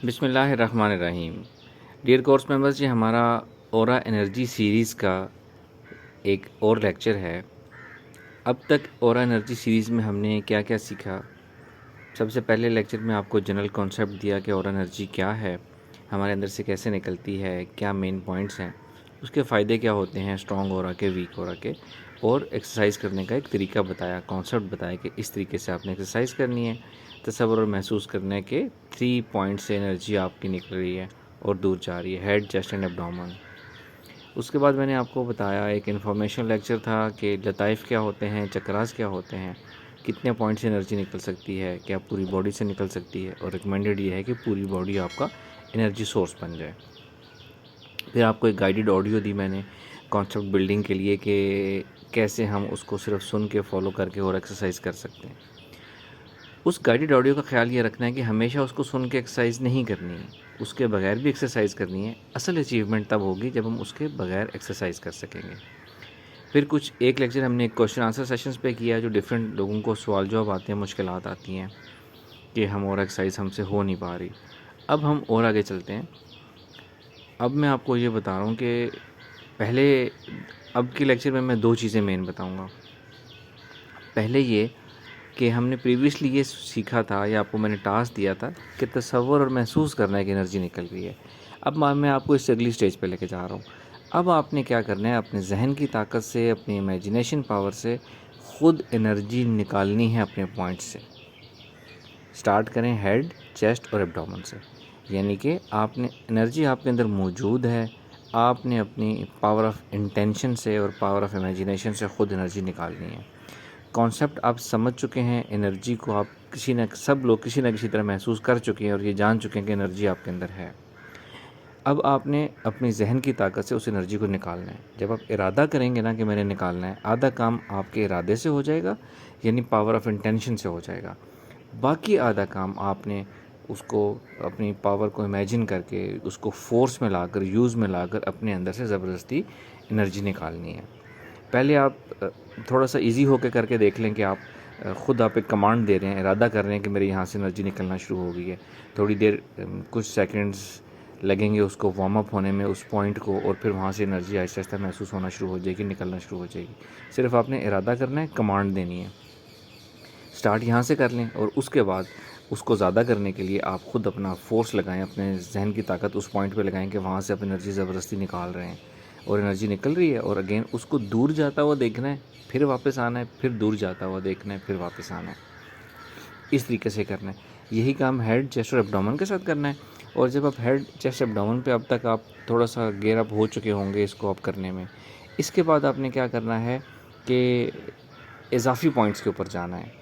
बिस्मिल्लाहिर्रहमानिर्रहीम। Dear course members, ये हमारा ऑरा एनर्जी सीरीज़ का एक और लेक्चर है। अब तक ऑरा एनर्जी सीरीज़ में हमने क्या क्या सीखा। सबसे पहले लेक्चर में आपको जनरल कॉन्सेप्ट दिया कि ऑरा एनर्जी क्या है, हमारे अंदर से कैसे निकलती है, क्या मेन पॉइंट्स हैं, उसके फ़ायदे क्या होते हैं स्ट्रॉन्ग ऑरा के, वीक ऑरा के, और एक्सरसाइज करने का एक तरीका बताया, कॉन्सेप्ट बताया कि इस तरीके से आपने एक्सरसाइज करनी है। तसव्वुर और महसूस करने के 3 पॉइंट से एनर्जी आपकी निकल रही है और दूर जा रही है, हेड, चेस्ट एंड एब्डोमेन। उसके बाद मैंने आपको बताया, एक इन्फॉर्मेशन लेक्चर था कि लताइफ़ क्या होते हैं, चक्रास क्या होते हैं, कितने पॉइंट से एनर्जी निकल सकती है, क्या पूरी बॉडी से निकल सकती है, और रिकमेंडेड ये है कि पूरी बॉडी आपका एनर्जी सोर्स बन जाए। फिर आपको एक गाइडेड ऑडियो दी मैंने कॉन्सेप्ट बिल्डिंग के लिए कि कैसे हम उसको सिर्फ सुन के फॉलो करके और एक्सरसाइज कर सकते हैं। उस गाइडेड ऑडियो का ख्याल ये रखना है कि हमेशा उसको सुन के एक्सरसाइज नहीं करनी है, उसके बगैर भी एक्सरसाइज करनी है। असल अचीवमेंट तब होगी जब हम उसके बगैर एक्सरसाइज कर सकेंगे। फिर कुछ एक लेक्चर हमने एक क्वेश्चन आंसर सेशंस पे किया, जो डिफरेंट लोगों को सवाल जवाब आते हैं, मुश्किलात आती हैं कि हम और एक्सरसाइज हमसे हो नहीं पा रही। अब हम और आगे चलते हैं। अब मैं आपको ये बता रहा हूँ कि पहले, अब के लेक्चर में मैं 2 चीज़ें मेन बताऊँगा। पहले ये कि हमने प्रीवियसली ये सीखा था, या आपको मैंने टास्क दिया था कि तसव्वुर और महसूस करना है कि एनर्जी निकल रही है। अब मैं आपको इससे अगली स्टेज पे लेके जा रहा हूँ। अब आपने क्या करना है, अपने जहन की ताकत से, अपनी इमेजिनेशन पावर से ख़ुद एनर्जी निकालनी है अपने पॉइंट से। स्टार्ट करें हेड, चेस्ट और एब्डोमेन से। यानी कि आपने एनर्जी आपके अंदर मौजूद है, आपने अपनी पावर ऑफ इंटेंशन से और पावर ऑफ इमेजिनेशन से ख़ुद एनर्जी निकालनी है। कॉन्सेप्ट आप समझ चुके हैं, एनर्जी को आप सब लोग किसी न किसी तरह महसूस कर चुके हैं और ये जान चुके हैं कि एनर्जी आपके अंदर है। अब आपने अपनी जहन की ताकत से उस एनर्जी को निकालना है। जब आप इरादा करेंगे ना कि मैंने निकालना है, आधा काम आपके इरादे से हो जाएगा, यानी पावर ऑफ इंटेंशन से हो जाएगा। बाकी आधा काम आपने उसको, अपनी पावर को इमेजिन करके, उसको फोर्स में लाकर, यूज़ में लाकर अपने अंदर से ज़बरदस्ती एनर्जी निकालनी है। पहले आप थोड़ा सा इजी होकर करके देख लें कि आप ख़ुद आप एक कमांड दे रहे हैं, इरादा कर रहे हैं कि मेरे यहाँ से एनर्जी निकलना शुरू हो गई है। थोड़ी देर, कुछ सेकंड्स लगेंगे उसको वार्म अप होने में, उस पॉइंट को, और फिर वहाँ से एनर्जी आहिस्ता आहिस्ता महसूस होना शुरू हो जाएगी, निकलना शुरू हो जाएगी। सिर्फ आपने इरादा करना है, कमांड देनी है। स्टार्ट यहाँ से कर लें, और उसके बाद उसको ज़्यादा करने के लिए आप ख़ुद अपना फोर्स लगाएं, अपने जहन की ताकत उस पॉइंट पे लगाएं कि वहाँ से आप एनर्जी ज़बरदस्ती निकाल रहे हैं, और एनर्जी निकल रही है। और अगेन उसको दूर जाता हुआ देखना है, फिर वापस आना है, फिर दूर जाता हुआ देखना है, फिर वापस आना है। इस तरीके से करना है। यही काम हेड, चेस्ट और एब्डोमेन के साथ करना है। और जब आप हेड, चेस्ट, एब्डोमेन पे अब तक आप थोड़ा सा गेयर अप हो चुके होंगे इसको आप करने में, इसके बाद आपने क्या करना है कि इजाफी पॉइंट्स के ऊपर जाना है।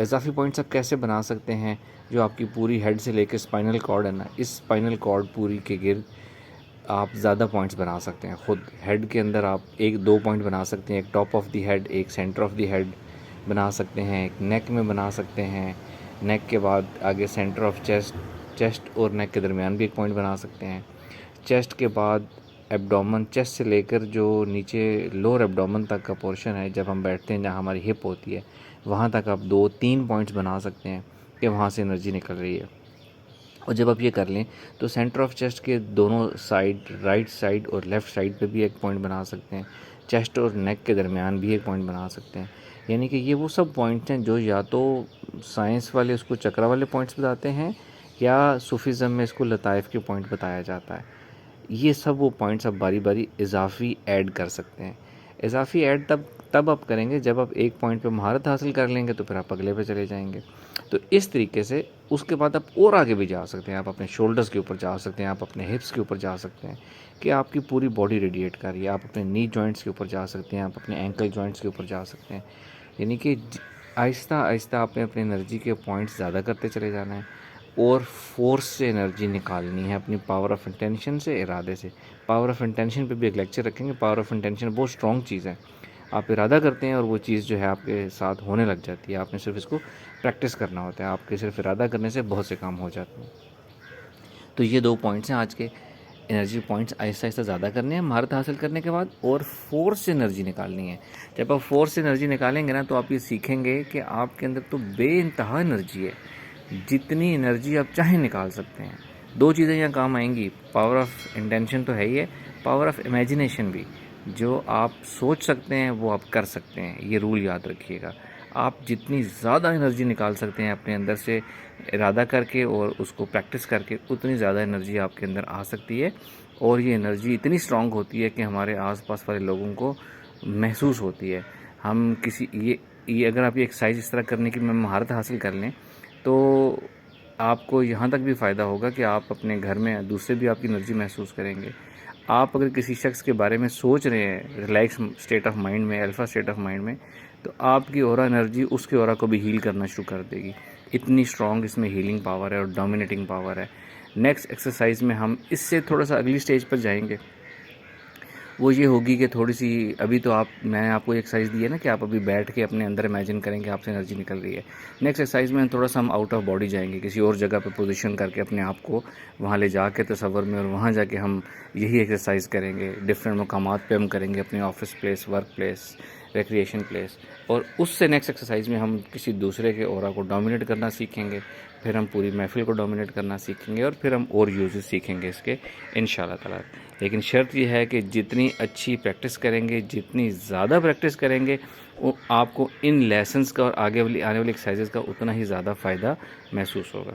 इजाफी पॉइंट्स आप कैसे बना सकते हैं, जो आपकी पूरी हेड से लेकर स्पाइनल कॉर्ड है ना, इस स्पाइनल कॉर्ड पूरी के गिर्द आप ज़्यादा पॉइंट्स बना सकते हैं। ख़ुद हेड के अंदर आप 1-2 पॉइंट बना सकते हैं, एक टॉप ऑफ द हेड, एक सेंटर ऑफ द हेड बना सकते हैं, एक नेक में बना सकते हैं, नेक के बाद आगे सेंटर ऑफ चेस्ट, चेस्ट और नेक के दरमियान भी एक पॉइंट बना सकते हैं। चेस्ट के बाद एब्डोमेन, चेस्ट से लेकर जो नीचे लोअर एब्डोमेन तक का पोर्शन है, जब हम बैठते हैं, जहाँ हमारी हिप होती है, वहाँ तक आप 2-3 पॉइंट्स बना सकते हैं कि वहाँ से एनर्जी निकल रही है। और जब आप ये कर लें तो सेंटर ऑफ चेस्ट के दोनों साइड, राइट साइड और लेफ़्ट साइड पे भी एक पॉइंट बना सकते हैं। चेस्ट और नेक के दरमियान भी एक पॉइंट बना सकते हैं। यानी कि ये वो सब पॉइंट्स हैं जो या तो साइंस वाले उसको चक्रा वाले पॉइंट्स बताते हैं, या सूफीज़म में इसको लताइफ़ के पॉइंट बताया जाता है। ये सब वो पॉइंट्स आप बारी बारी इजाफी ऐड कर सकते हैं। इजाफी ऐड तब आप करेंगे जब आप एक पॉइंट पे महारत हासिल कर लेंगे, तो फिर आप अगले पे चले जाएंगे। तो इस तरीके से उसके बाद आप और आगे भी जा सकते हैं। आप अपने शोल्डर्स के ऊपर जा सकते हैं, आप अपने हिप्स के ऊपर जा सकते हैं कि आपकी पूरी बॉडी रेडिएट कर रही है। आप अपने नी जॉइंट्स के ऊपर जा सकते हैं, आप अपने एंकल जॉइंट्स के ऊपर जा सकते हैं। यानी कि आहिस्ता आहिस्ता आपने अपनी एनर्जी के पॉइंट्स ज़्यादा करते चले जाना है, और फोर्स से एनर्जी निकालनी है, अपनी पावर ऑफ इंटेंशन से, इरादे से। पावर ऑफ इंटेंशन पे भी एक लेक्चर रखेंगे। पावर ऑफ इंटेंशन बहुत स्ट्रॉन्ग चीज़ है। आप इरादा करते हैं और वो चीज़ जो है आपके साथ होने लग जाती है। आपने सिर्फ इसको प्रैक्टिस करना होता है। आपके सिर्फ इरादा करने से बहुत से काम हो जाते हैं। तो ये 2 पॉइंट्स हैं आज के। एनर्जी पॉइंट्स आहिस्ता आहिस्ता ज़्यादा करने हैं महारत हासिल करने के बाद, और फोर्स से एनर्जी निकालनी है। जब आप फोर्स से एनर्जी निकालेंगे ना, तो आप ये सीखेंगे कि आपके अंदर तो बेइंतहा एनर्जी है। जितनी एनर्जी आप चाहें निकाल सकते हैं। दो चीज़ें यहाँ काम आएंगी, पावर ऑफ इंटेंशन तो है ही है, पावर ऑफ इमेजिनेशन भी। जो आप सोच सकते हैं वो आप कर सकते हैं, ये रूल याद रखिएगा। आप जितनी ज़्यादा एनर्जी निकाल सकते हैं अपने अंदर से इरादा करके और उसको प्रैक्टिस करके, उतनी ज़्यादा एनर्जी आपके अंदर आ सकती है। और ये एनर्जी इतनी स्ट्रांग होती है कि हमारे आसपास वाले लोगों को महसूस होती है। हम किसी ये अगर आप ये एक्सरसाइज इस तरह करने की महारत हासिल कर लें तो आपको यहाँ तक भी फ़ायदा होगा कि आप अपने घर में दूसरे भी आपकी एनर्जी महसूस करेंगे। आप अगर किसी शख्स के बारे में सोच रहे हैं रिलैक्स स्टेट ऑफ माइंड में, अल्फ़ा स्टेट ऑफ माइंड में, तो आपकी ऑरा एनर्जी उसके ऑरा को भी हील करना शुरू कर देगी। इतनी स्ट्रॉन्ग इसमें हीलिंग पावर है और डोमिनेटिंग पावर है। नेक्स्ट एक्सरसाइज में हम इससे थोड़ा सा अगली स्टेज पर जाएंगे। वो ये होगी कि थोड़ी सी, अभी तो मैंने आपको एक्सरसाइज दी है ना कि आप अभी बैठ के अपने अंदर इमेजिन करेंगे आपसे एनर्जी निकल रही है। नेक्स्ट एक्सरसाइज में थोड़ा सा हम आउट ऑफ बॉडी जाएंगे, किसी और जगह पे पोजीशन करके अपने आप को वहाँ ले जाके तसव्वुर में, और वहाँ जाके हम यही एक्सरसाइज करेंगे। डिफरेंट मकामात पे हम करेंगे, अपने office place, work place, recreation place. और उससे नेक्स्ट एक्सरसाइज में हम किसी दूसरे के ऑरा को डोमिनेट करना सीखेंगे, फिर हम पूरी महफिल को डोमिनेट करना सीखेंगे, और फिर हम और यूजेस सीखेंगे इसके इंशाल्लाह ताला। लेकिन शर्त यह है कि जितनी अच्छी प्रैक्टिस करेंगे, जितनी ज़्यादा प्रैक्टिस करेंगे, वो आपको इन लेसन्स का और आगे वाली आने वाली एक्सरसाइजेज़ का उतना ही ज़्यादा फ़ायदा महसूस होगा।